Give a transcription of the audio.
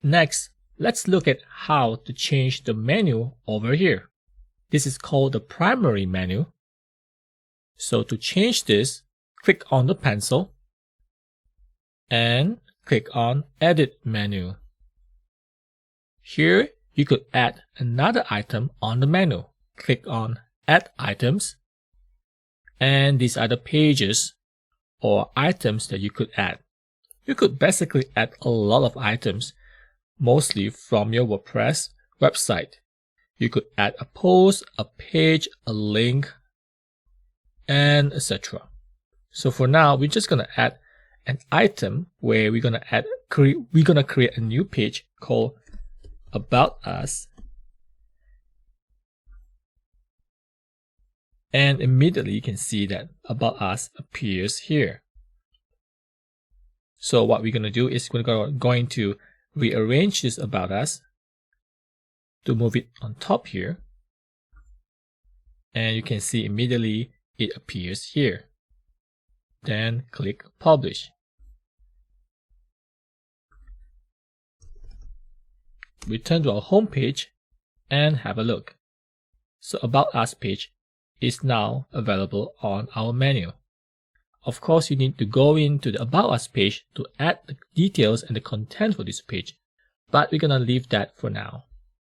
Next, let's look at how to change the menu over here. This is called the primary menu. So to change this, click on the pencil and click on Edit menu. Here, you could add another item on the menu. Click on Add Items, and these are the pages or items that you could add. You could basically add a lot of items, mostly from your WordPress website. You could add a post, a page, a link, and etc. So for now, we're just gonna add an item where we're gonna create a new page called About Us, and immediately you can see that About Us appears here. So what we're gonna do is we're going to rearrange this About Us to move it on top here, and you can see immediately it appears here. Then click Publish. Return to our home page and have a look. So About Us page is now available on our menu. Of course, you need to go into the About Us page to add the details and the content for this page, but we're gonna leave that for now.